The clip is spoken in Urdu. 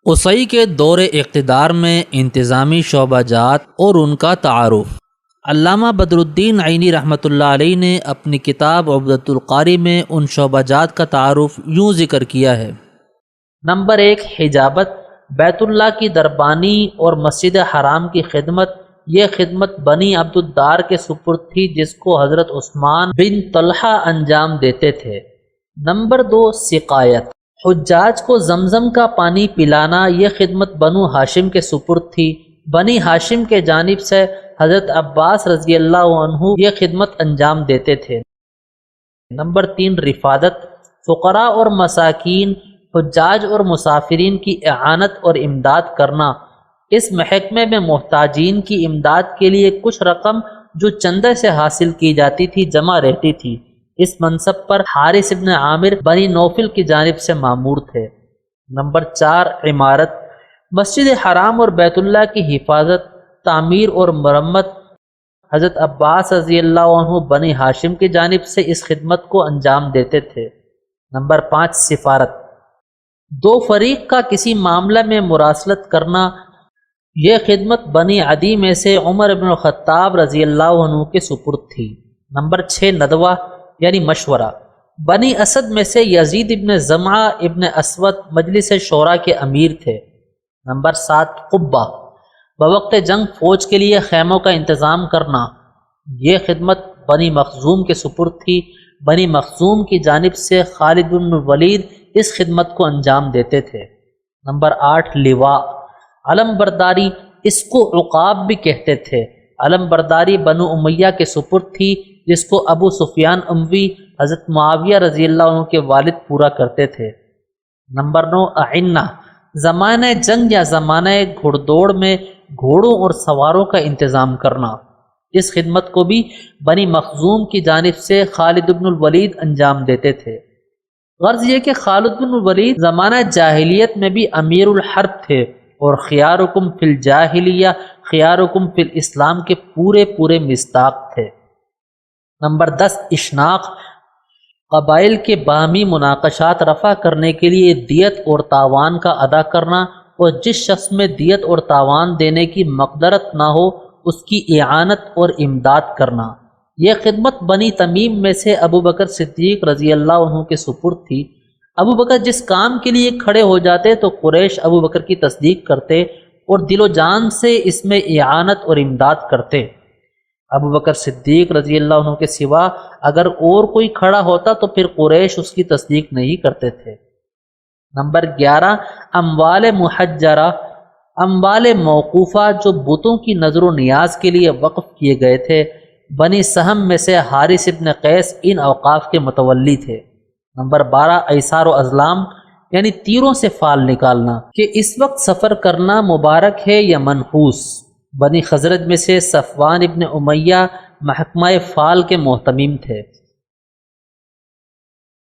قصی کے دور اقتدار میں انتظامی شعبہ جات اور ان کا تعارف۔ علامہ بدر الدین عینی رحمۃ اللہ علیہ نے اپنی کتاب عبدۃ القاری میں ان شعبہ جات کا تعارف یوں ذکر کیا ہے۔ نمبر 1، حجابت، بیت اللہ کی دربانی اور مسجد حرام کی خدمت۔ یہ خدمت بنی عبد الدار کے سپرد تھی جس کو حضرت عثمان بن طلحہ انجام دیتے تھے۔ نمبر 2، سقایت، حجاج کو زمزم کا پانی پلانا۔ یہ خدمت بنو ہاشم کے سپرد تھی۔ بنی ہاشم کے جانب سے حضرت عباس رضی اللہ عنہ یہ خدمت انجام دیتے تھے۔ نمبر 3، رفادت، فقراء اور مساکین، حجاج اور مسافرین کی اعانت اور امداد کرنا۔ اس محکمے میں محتاجین کی امداد کے لیے کچھ رقم جو چندے سے حاصل کی جاتی تھی جمع رہتی تھی۔ اس منصب پر حارث ابن عامر بنی نوفل کی جانب سے مامور تھے۔ نمبر 4، عمارت، مسجد حرام اور بیت اللہ کی حفاظت، تعمیر اور مرمت۔ حضرت عباس رضی اللہ عنہ بنی ہاشم کی جانب سے اس خدمت کو انجام دیتے تھے۔ نمبر 5، سفارت، دو فریق کا کسی معاملہ میں مراسلت کرنا۔ یہ خدمت بنی عدی میں سے عمر بن الخطاب رضی اللہ عنہ کے سپرد تھی۔ نمبر 6، ندوہ یعنی مشورہ، بنی اسد میں سے یزید ابن زمعہ ابن اسود مجلس شورا کے امیر تھے۔ نمبر 7، قبہ، بوقت جنگ فوج کے لیے خیموں کا انتظام کرنا۔ یہ خدمت بنی مخزوم کے سپرد تھی۔ بنی مخزوم کی جانب سے خالد بن ولید اس خدمت کو انجام دیتے تھے۔ نمبر 8، لواء، علم برداری، اس کو عقاب بھی کہتے تھے۔ علم برداری بنو امیہ کے سپرد تھی جس کو ابو سفیان اموی حضرت معاویہ رضی اللہ عنہ کے والد پورا کرتے تھے۔ نمبر 9، اعنہ، زمانہ جنگ یا زمانہ گھڑ دوڑ میں گھوڑوں اور سواروں کا انتظام کرنا۔ اس خدمت کو بھی بنی مخزوم کی جانب سے خالد بن الولید انجام دیتے تھے۔ غرض یہ کہ خالد بن الولید زمانہ جاہلیت میں بھی امیر الحرب تھے اور خیارکم فی الجاہلیہ خیارکم فی الاسلام کے پورے مصداق تھے۔ نمبر 10، اشناق، قبائل کے باہمی مناقشات رفع کرنے کے لیے دیت اور تاوان کا ادا کرنا، اور جس شخص میں دیت اور تاوان دینے کی مقدرت نہ ہو اس کی اعانت اور امداد کرنا۔ یہ خدمت بنی تمیم میں سے ابو بکر صدیق رضی اللہ عنہ کے سپرد تھی۔ ابو بکر جس کام کے لیے کھڑے ہو جاتے تو قریش ابو بکر کی تصدیق کرتے اور دل و جان سے اس میں اعانت اور امداد کرتے۔ ابو بکر صدیق رضی اللہ عنہ کے سوا اگر اور کوئی کھڑا ہوتا تو پھر قریش اس کی تصدیق نہیں کرتے تھے۔ نمبر 11، اموال محجرہ، اموال موقوفہ جو بتوں کی نظر و نیاز کے لیے وقف کیے گئے تھے۔ بنی سہم میں سے حارث ابن قیس ان اوقاف کے متولی تھے۔ نمبر 12، ایثار و ازلام یعنی تیروں سے فال نکالنا، کہ اس وقت سفر کرنا مبارک ہے یا منحوس۔ بنی خزرج میں سے صفوان ابن امیہ محکمہ فال کے محتمم تھے۔